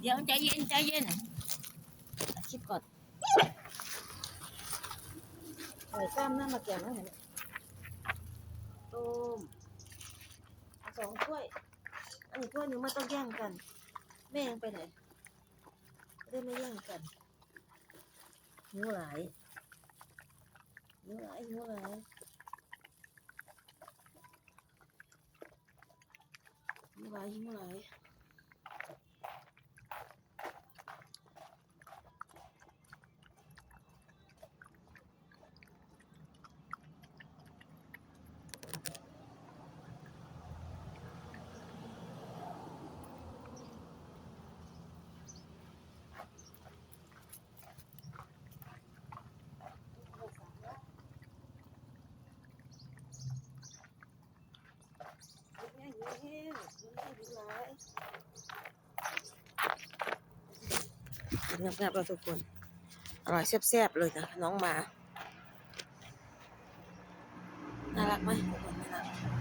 เดี๋ยวใจเย็นใจเย็นคิดก่อนใส่กล้ามหน้ามาแกงแล้วเห็นไหมต้ม2 ถ้วยอันนี้ถ้วยนึงไม่ต้องแย่งกันแม่ยังไปไหนได้ไม่แย่งกันหิวหลายหิวหลายหิวหลายหิวหลายหิวหลายงับๆเราทุกคนอร่อยแซ่บๆเลยนะน้องหมาน่ารักไหมทุกคนน่ารัก